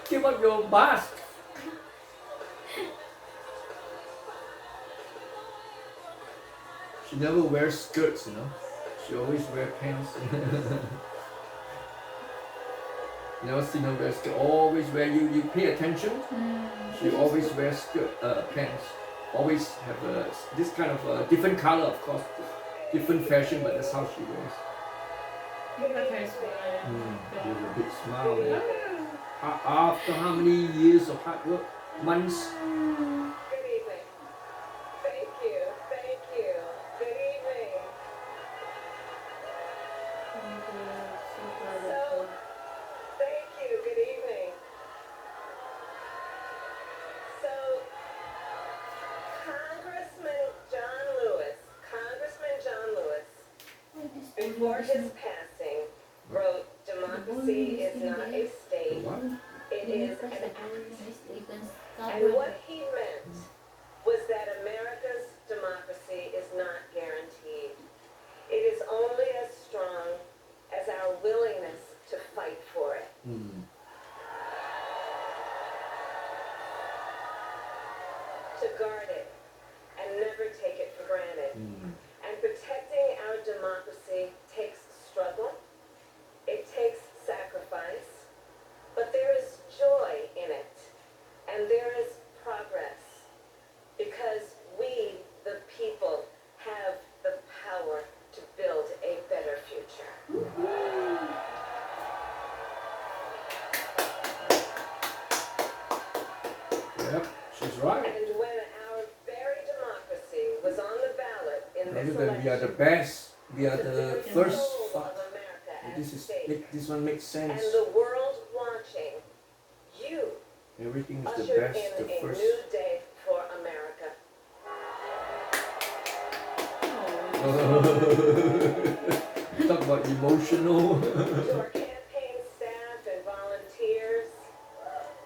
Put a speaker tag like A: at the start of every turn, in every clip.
A: Give up your mask. She never wears skirts, you know. She always wears pants. Never seen her wear skirt. Always wear. You pay attention. She always wears skirt pants. Always have this kind of different color, of course, different fashion, but that's how she wears.
B: With
A: a big smile. Yeah. After how many years of hard work? Months?
C: Good evening. Thank you. Thank you. Good evening. So, thank you. Good evening. So, Congressman John Lewis, before his passing, wrote, "Democracy is not a state, it is an act." And what he meant was that America's democracy is not guaranteed. It is only as strong as our willingness to fight for it. To guard it and never take it for granted. And protecting our democracy takes struggle, it takes sacrifice, but there is joy in it, and there is progress, because we, the people, have the power to build a better future.
A: Yep, she's right.
C: And when our very democracy was on the ballot in this election,
A: we are the best. We are the first.
C: of America as state,
A: This one makes sense.
C: and the world watching, you
A: Everything is the
C: ushered
A: best,
C: in
A: the
C: a
A: first.
C: new day for America.
A: Talk about emotional.
C: To our campaign staff and volunteers,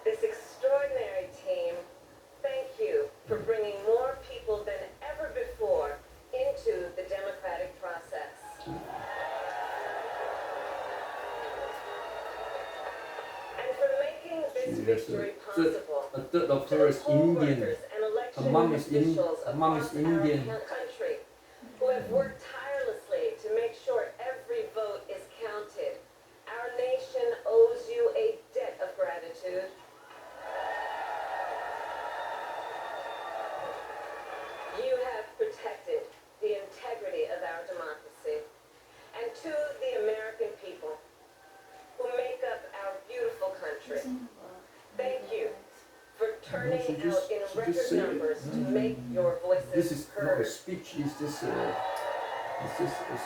C: this extraordinary team, thank you for bringing more people than ever before into the democratic process. And for making this victory possible.
A: A third of
C: To
A: her
C: the
A: is
C: poll
A: Indian.
C: workers and election
A: Her mom is
C: officials across
A: Indian.
C: our country who have worked tirelessly to make sure every vote is counted. Our nation owes you a debt of gratitude. You have protected the integrity of our democracy. And to the American people who make up our beautiful country, thank you for turning out in record numbers to make your voices
A: This is not a
C: heard.
A: speech. It's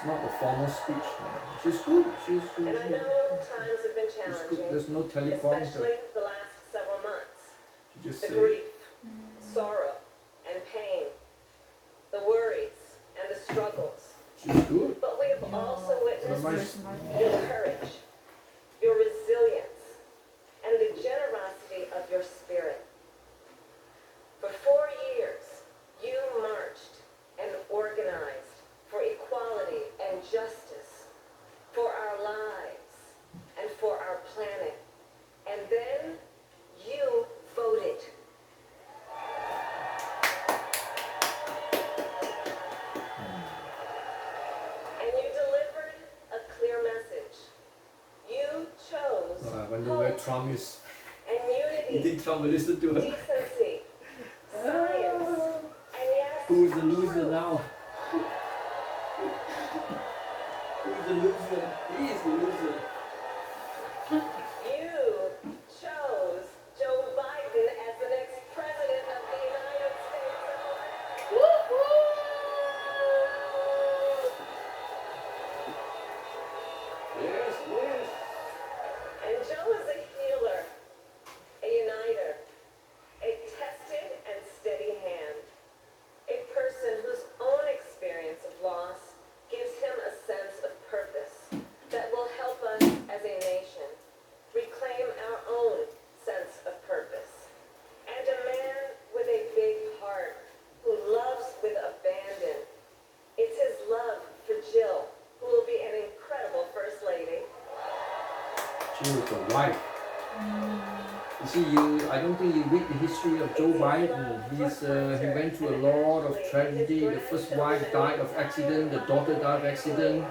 A: not a formal speech. She's good. She's good.
C: And I know times have been
A: She's good.
C: challenging,
A: There's no teleprompter.
C: especially the last several months.
A: She just
C: The
A: say.
C: grief, sorrow, and pain, the worries, and the struggles.
A: She's good.
C: But we have also witnessed
A: Otherwise,
C: your courage, your resilience, and the generosity of your spirit. For 4 years, you marched and organized for equality and justice, for our lives, and for our planet. And then you voted. And you delivered a clear message. You chose
A: I wonder where
C: hope
A: Trump is.
C: and
A: You
C: unity,
A: think Trump will listen to her?
C: decency, science, and yes,
A: Who's the loser
C: truth.
A: now? Who's the loser? He is the loser.
C: You chose Joe Biden as the next president of the United States of America.
A: Yes, yes.
C: And Joe is a healer, a uniter, a tested and steady hand, a person whose own experience of loss gives him a sense of purpose that will help us
A: She was the wife. You see, I don't think you read the history of Joe Biden. He went through a lot of tragedy. The first wife died of accident, the daughter died of accident,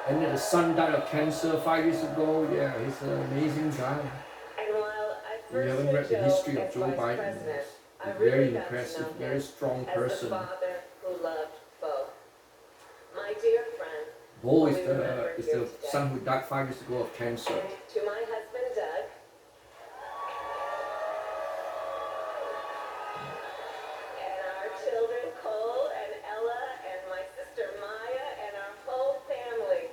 A: and then the son died of cancer 5 years ago. Yeah, he's an amazing guy. If you haven't read the history of Joe Biden, it's a very impressive, very strong person. Bo is the son who died 5 years ago of cancer.
C: To my husband Doug, and our children Cole and Ella, and my sister Maya, and our whole family,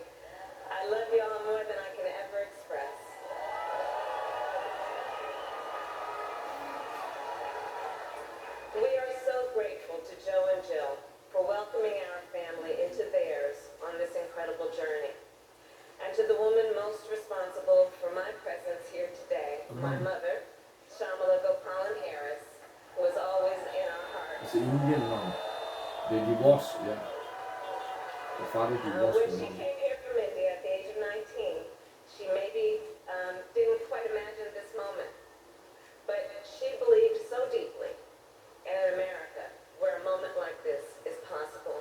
C: I love you all more than I can ever express. We are so grateful to Joe and Jill for welcoming our family into theirs on this incredible journey. And to the woman most responsible for my presence here today, my mother, Shamala Gopalan Harris, who is always in our hearts.
A: It's an Indian mom. They divorced, yeah. The father divorced
C: When
A: the
C: she
A: mom.
C: came here from India at the age of 19, she maybe didn't quite imagine this moment. But she believed so deeply in America, where a moment like this is possible.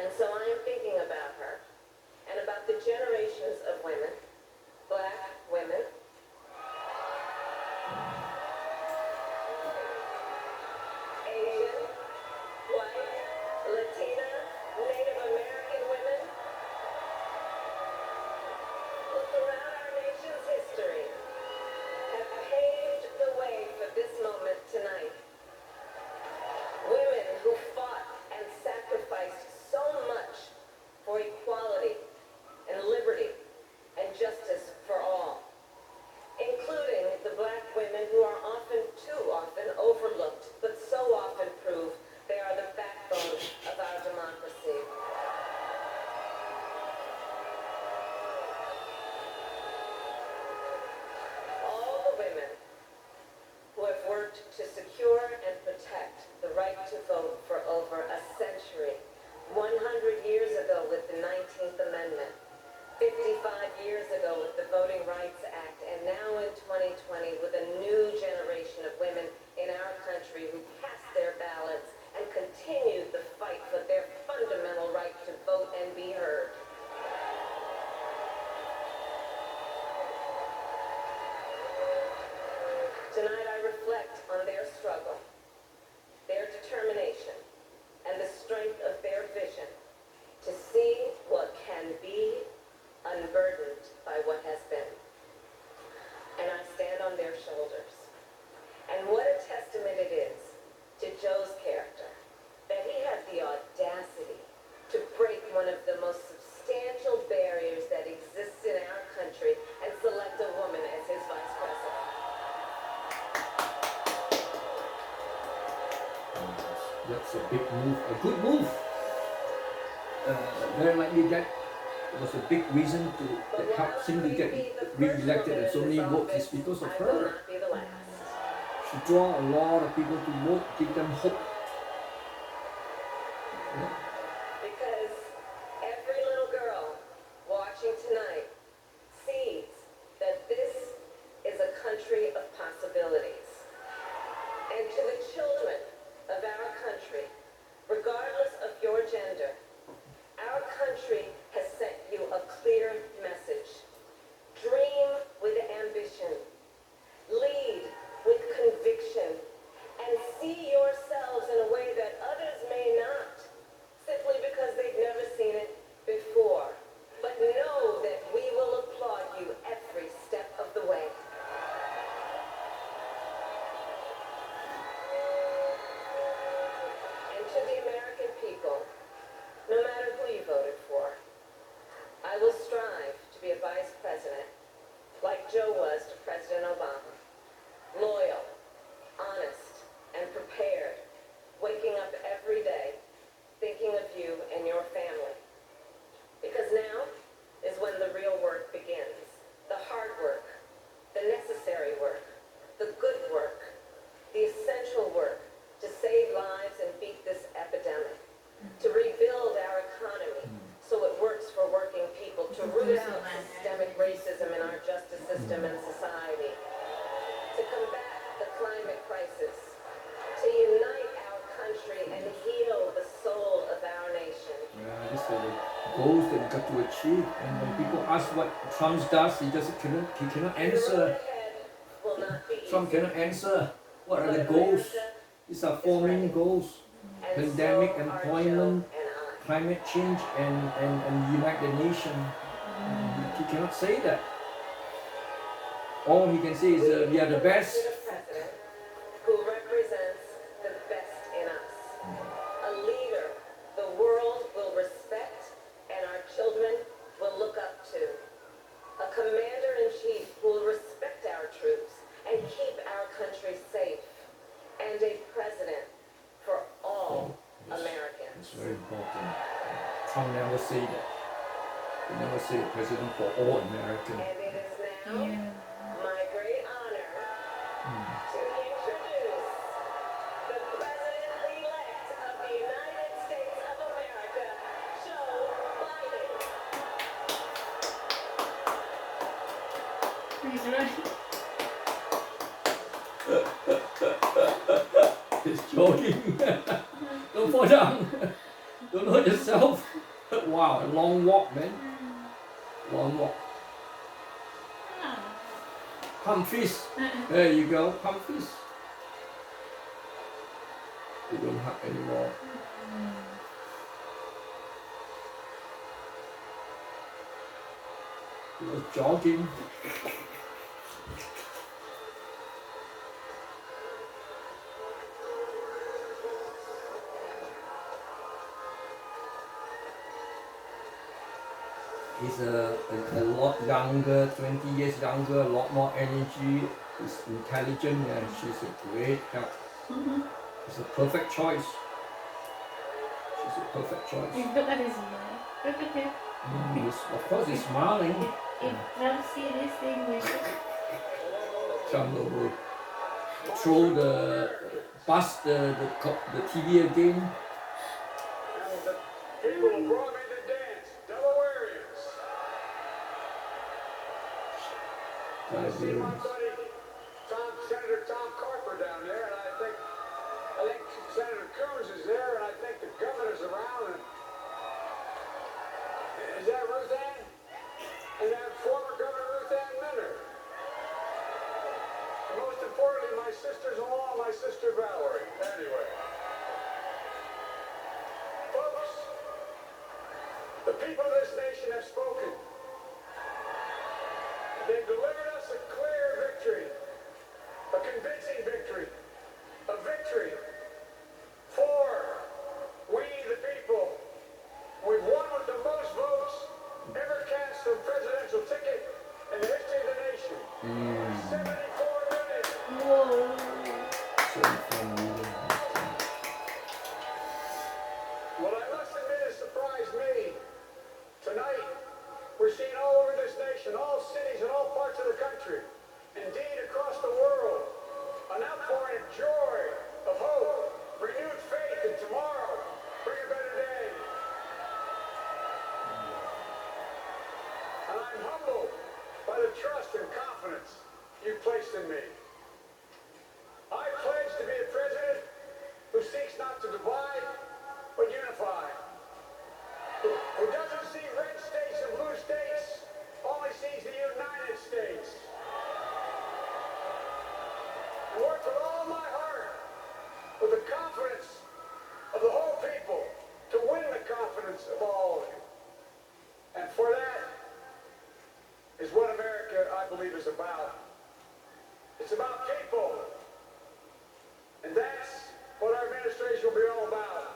C: And so I am thinking about her and about the generations of women, black women, Asian, white, Latina, Native American women who throughout our nation's history have paved the way for this moment tonight. Women who fought and sacrificed so much for equality and liberty and justice for all, including the black women who are too often overlooked, but so often prove they are the backbone of our democracy. All the women who have worked to secure and protect the right to vote for over a century, 100 years ago with the 19th Amendment, 55 years ago with the Voting Rights Act, and now in 2020 with a new generation of women in our country who cast their ballots and continued the fight for their fundamental right to vote and be heard. Tonight I reflect on their struggle, their determination, and the strength of their vision to see what can be unburdened by what has been. And I stand on their shoulders. And what a testament it is to Joe's character that he had the audacity to break one of the most substantial barriers that exists in our country and select a woman as his vice president.
A: That's a big move, a good move. Very likely that was a big reason that helped him to get re-elected and so many votes is because of her. She draw a lot of people to vote, give them hope. Yeah.
C: Because every little girl watching tonight sees that this is a country of possibilities. And to the children of our country, regardless of your gender, our country has sent you a clear message. Dream with ambition. Lead with conviction. And see yourselves in a way that others may not, simply because they've never seen it before. But know that we will applaud you every step of the way. And to the American people, no matter who you voted for, I will strive
A: got to achieve. And when people ask what Trump does, he cannot answer. Trump cannot answer. What are the goals? These are 4 main goals: pandemic, employment, climate change, and unite the nation. He cannot say that. All he can say is we are the best.
C: Who represents the best in us. A leader the world will respect and our children will look up to. A commander-in-chief who will respect our troops and keep our country safe. And a president for all Americans.
A: It's very important. Trump never say that. He never say president for all Americans.
C: And it is now my great honor to introduce the President-elect of the United States of America, Joe Biden.
B: He's right.
A: He's joking. Don't fall down. Don't hurt yourself. Wow, a long walk, man. Long walk. Pump fist. There you go, pump fist. You don't hug anymore. He was jogging. He's a lot younger, 20 years younger, a lot more energy. He's intelligent and she's a great help. It's a perfect choice. She's a perfect choice.
B: Look at his smile. Look at him.
A: Of course, he's smiling.
B: If Trump see this thing,
A: Trump will throw bust the TV again.
D: People who brought me to dance, Delawareans. I see my buddy Senator Tom Carper down there, and I think Senator Coons is there, and I think the governor's around. And is that Ruth Ann? And that former Governor Ruth Ann Minner. And most importantly, my sister's-in-law, my sister Valerie. Anyway. Folks, the people of this nation have spoken. They've delivered us a clear victory, a convincing victory, a victory for we the people. We've won with the most votes ever cast for a presidential ticket in the history of the nation. 74 million.
B: whoa.
D: Well, I must admit it surprised me. Tonight, we're seeing all over this nation, all cities and all parts of the country, indeed across the world, an outpouring of joy, of hope, renewed faith in tomorrow, bring a better day. And I'm humbled by the trust and confidence you've placed in me. I pledge to be a president who seeks not to divide, but unify. Who doesn't see red states and blue states, only sees the United States. And work with all my heart, with the confidence of the whole people, to win the confidence of all of you. And for that is what America, I believe, is about. It's about people. And that's what our administration will be all about.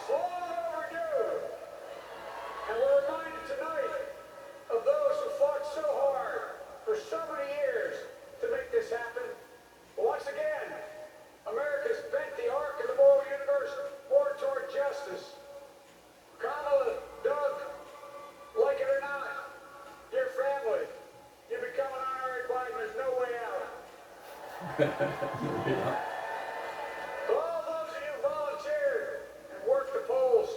D: is long overdue. And we're reminded tonight of those who fought so hard for so many years to make this happen. But once again, America's bent the arc of the moral universe more toward justice. Kamala, Doug, like it or not, your family, you become an honorary Biden, there's no way out. For all those of you who volunteered and worked the polls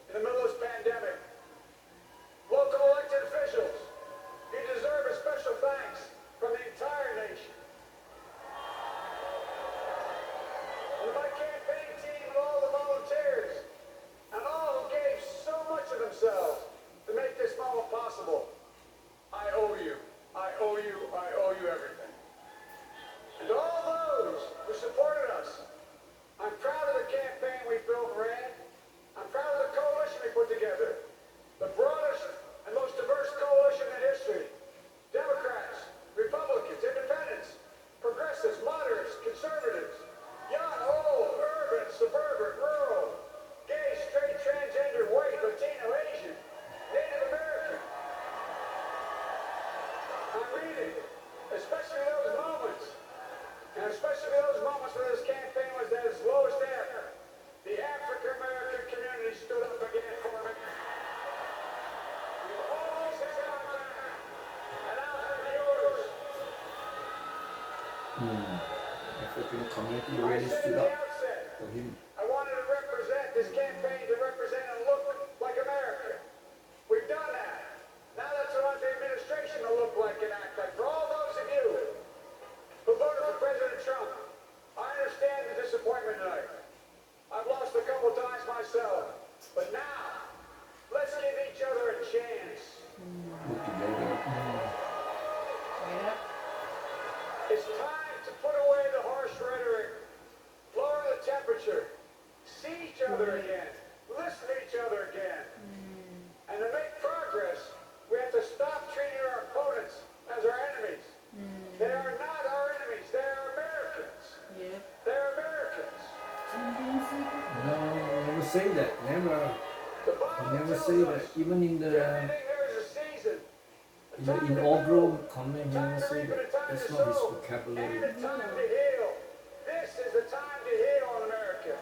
D: in the middle of this pandemic, local elected officials, you deserve a special thanks from the entire nation. And my campaign team and all the volunteers, and all who gave so much of themselves to make this moment possible, I owe you. I owe you. I owe you everything. And all those who supported us, I'm proud of the campaign we built and ran. I'm proud of the coalition we put together. The broadest and most diverse coalition in history. Democrats, Republicans, Independents, progressives, moderates, conservatives, young, old, urban, suburban, rural, gay, straight, transgender, white, Latino, Asian, Native American. I'm reading, especially those moments, and especially those moments where this campaign was at its lowest ever. The African American community stood up again for me. You always had my back, and I'll have yours.
A: African community
D: I
A: really
D: said
A: stood
D: at the
A: up
D: outset,
A: for him.
D: I wanted to represent this campaign to represent and look like America. We've done that. Now that's what I want the administration to look like and act like. For all those of you who voted for President Trump, I understand the disappointment tonight. I've lost a couple times myself. But now, let's give each other a chance.
A: Put together.
B: Yeah.
D: It's time to put away the harsh rhetoric, lower the temperature, see each other again, listen to each other again. And to make progress, we have to stop treating our opponents as our enemies. They are not our enemies, they are Americans.
B: Yeah.
D: They're Americans.
A: No, never say that. Never.
D: The
A: He
D: Bible
A: never
D: tells
A: say
D: us
A: that. Even in
D: to
A: the
D: everything there is a season. A time to
A: inaugural
D: build,
A: comment, he
D: time
A: never
D: to
A: say
D: reap and a
A: that.
D: time
A: That's
D: to
A: not his
D: sow,
A: vocabulary.
D: and a time to heal. This is the time to heal in America.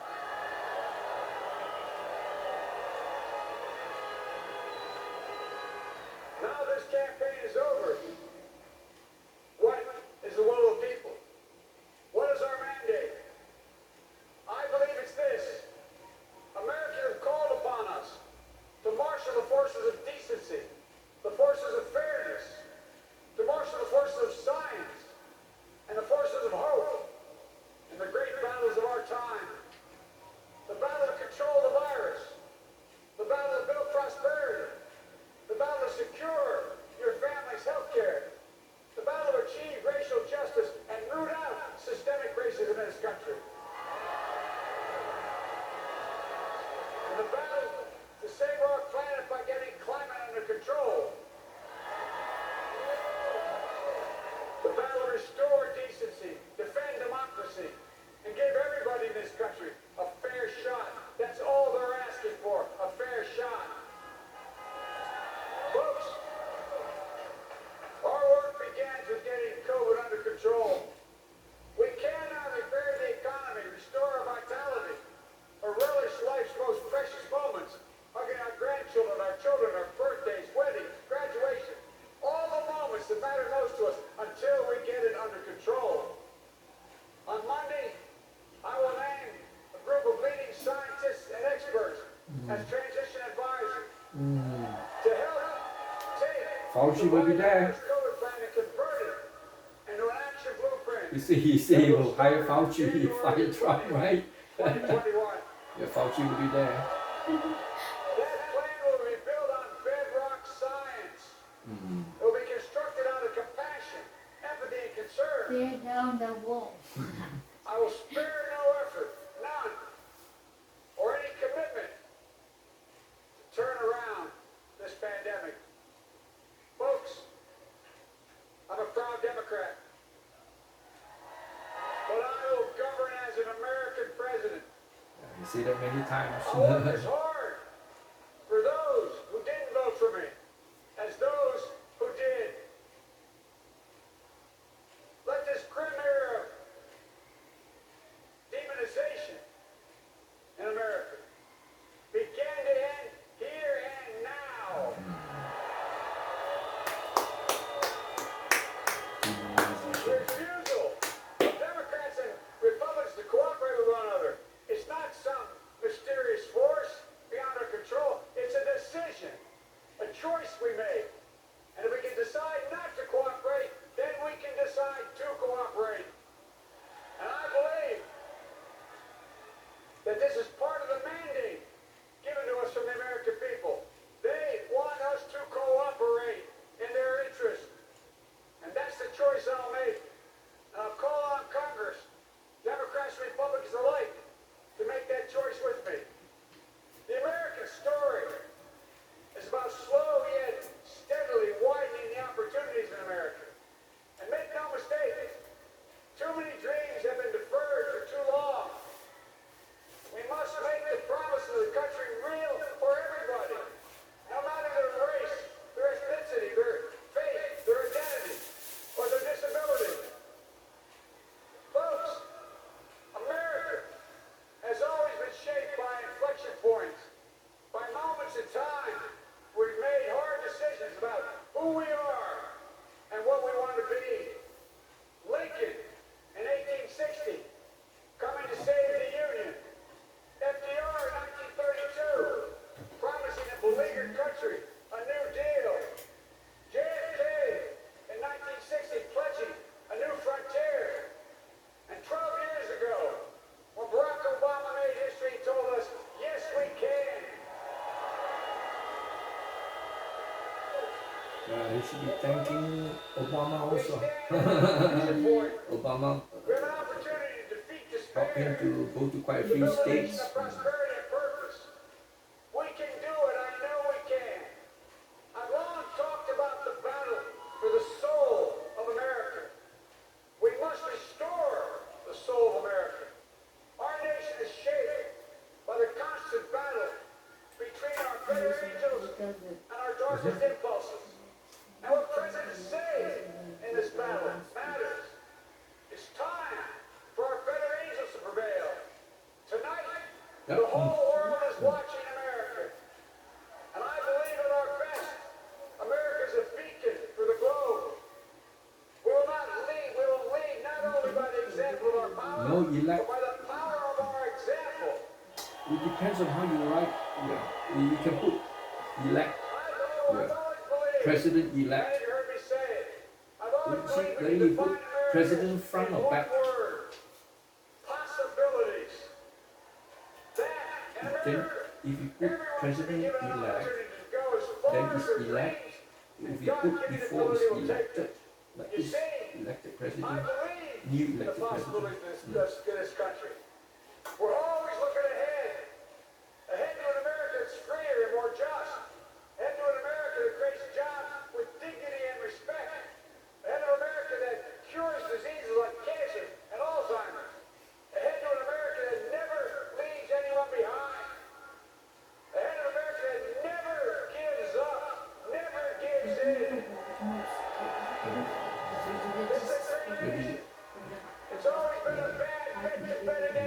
D: Now this campaign is over. What is the will of the people? What is our mandate? I believe it's this. Americans have called upon us to marshal the forces of decency, the forces of fairness, to marshal the forces of science, and the forces of hope in the great battles of our time. The battle to control the virus, the battle to build prosperity, the battle to secure your family's health care, the battle to achieve racial justice and root out systemic racism in this country. And the battle to save our planet by getting climate under control. The battle to restore decency, defend democracy, and give everybody in this country a fair shot. That's all they're asking for, a fair shot. Folks, our work begins with getting COVID under control. We cannot repair the economy, restore our vitality, or relish life's most precious moments, hugging our grandchildren, our children, our birthdays, weddings, graduation, all the moments that matter most to us until we get it under control. On Monday, I will name a group of leading scientists and experts as transition advisors to help take
A: Fauci will be there.
D: the COVID plan and convert it into an action blueprint.
A: He say he will hire Fauci, he fired Trump, right?
D: 2021.
A: Yeah, Fauci will be there.
D: That plan will be built on bedrock science. It will be constructed out of compassion, empathy, and concern.
B: Tear down the wall.
D: I will spare no effort, none, or any commitment to turn around this pandemic. Folks, I'm a proud Democrat, but I will govern as an American president.
A: I say that many times.
D: I'll work as hard for those who didn't vote for me as those who did. Let this grim era of demonization in America begin to end here and now. The refusal of Democrats and Republicans to cooperate with one another is not some mysterious force beyond our control. It's a decision, a choice we make. And if we can decide not to cooperate, then we can decide to cooperate. And I believe that this is part of the mandate given to us from the American people. They want us to cooperate in their interest. And that's the choice I'll make. And I'll call on Congress, Democrats and Republicans alike, to make that choice with me. The American story is about slow yet steadily widening the opportunities in America. And make no mistake, too many dreams have been deferred for too long. We must make the promise of the country real for everybody, no matter their race, their ethnicity, their faith, their identity, or their disability. Folks, America has always been shaped by inflection points, by moments in time where we've made hard decisions about who we are and what we want to be. Lincoln in 1860, coming to save the Union. FDR in 1932, promising a beleaguered country a new deal. JFK in 1960, pledging a new frontier. And 12 years ago, when Barack Obama made history, he told us, yes, we can.
A: He should be thanking Obama
D: We
A: also.
D: stand on the point.
A: Obama
D: We have an opportunity to defeat
A: helped him
D: despair.
A: to go to quite a
D: To
A: few
D: build a nation
A: states.
D: of prosperity and purpose. We can do it. I know we can. I've long talked about the battle for the soul of America. We must restore the soul of America. Our nation is shaped by the constant battle between our better angels and our darkest impulses. And what presidents say in this battle matters. It's time for our better angels to prevail. Tonight,
A: Yep.
D: the whole world is watching America. And I believe at our best, America is a beacon for the globe. We will lead not only by the example of our power,
A: No
D: but
A: elect.
D: by the power of our example.
A: It depends on how you write. Yeah, you can put elect,
D: I've always believed,
A: president-elect.
D: many heard me say it, I've always
A: You see,
D: believed we
A: whether
D: can
A: you put
D: define America
A: president front
D: in
A: or
D: one
A: back.
D: word. Possibilities. That in
A: Then
D: America,
A: if you put
D: everyone should be
A: president-elect,
D: given an opportunity to go as far
A: then
D: as
A: it's
D: their
A: elect.
D: dreams
A: If
D: and
A: you put
D: God-given
A: before it's
D: ability will take
A: elected,
D: them.
A: like
D: You
A: this
D: see,
A: elected
D: I
A: president,
D: believe
A: new
D: in the
A: elected
D: possibilities
A: president.
D: of this country. We're always looking ahead. Ahead to an America that's freer and more just. Ahead to an America that creates jobs with dignity and respect. Ahead to an America that cures diseases like cancer and Alzheimer's. Ahead to an America that never leaves anyone behind. Ahead to an America that never gives up, never gives in. This is a great nation. It's always been a bad fit to bet against.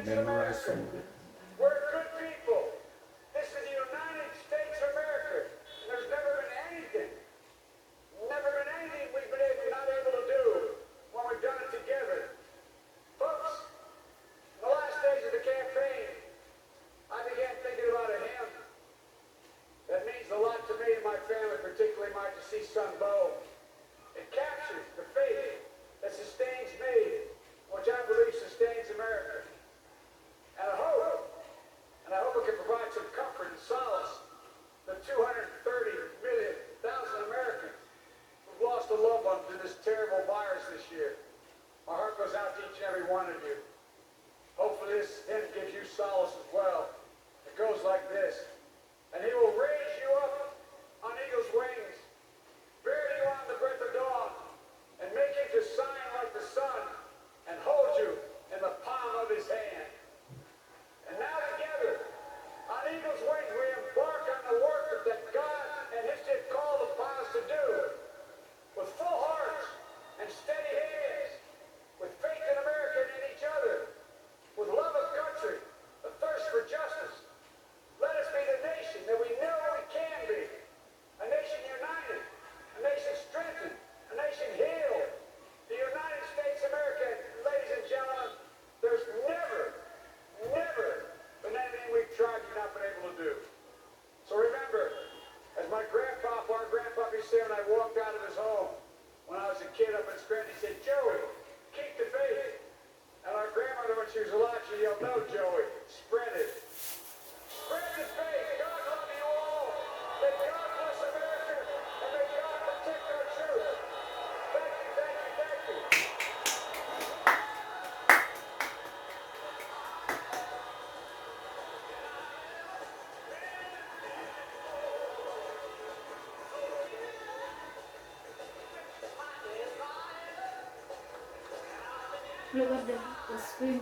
B: Look at the screen.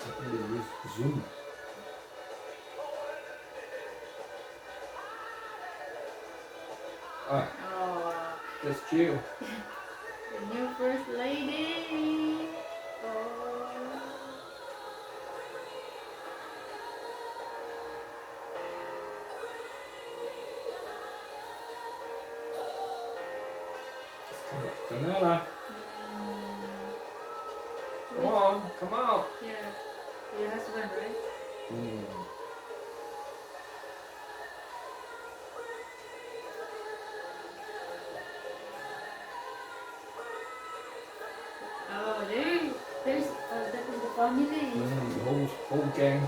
A: I think they use Zoom. Ah,
B: Oh,
A: that's chill.
B: the new first lady. Oh.
A: Camilla, come on, come out.
B: Yeah, your husband, right? Oh, there's that is the family.
A: The whole gang.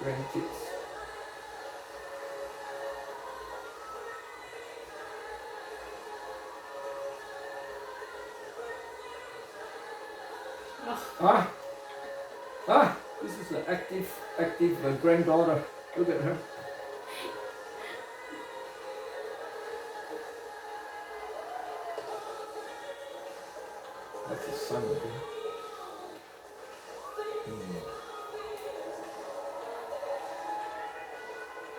A: Grandkids.
B: Oh.
A: This is an active granddaughter. Look at her. That's his son, I think.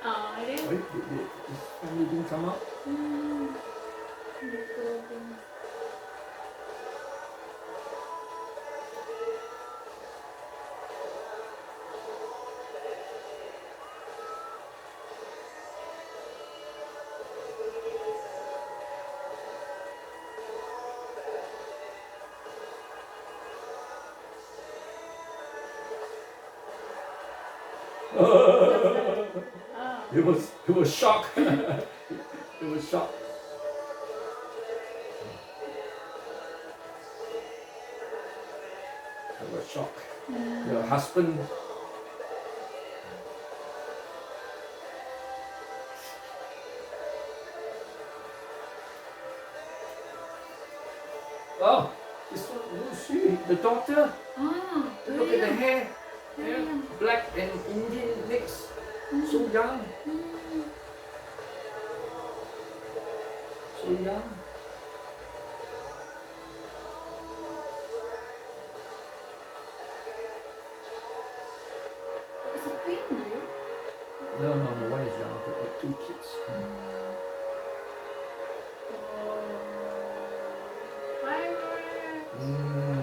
B: Oh, I did.
A: Wait, his family didn't come out? It was shocked. It was shocked. I was shocked. The husband. Oh, this one, Lucy, the doctor. Look at the hair. Black and Indian mix. So young. So young.
B: It's a queen, right?
A: No, one is young, but 2 kids.
B: Fireworks.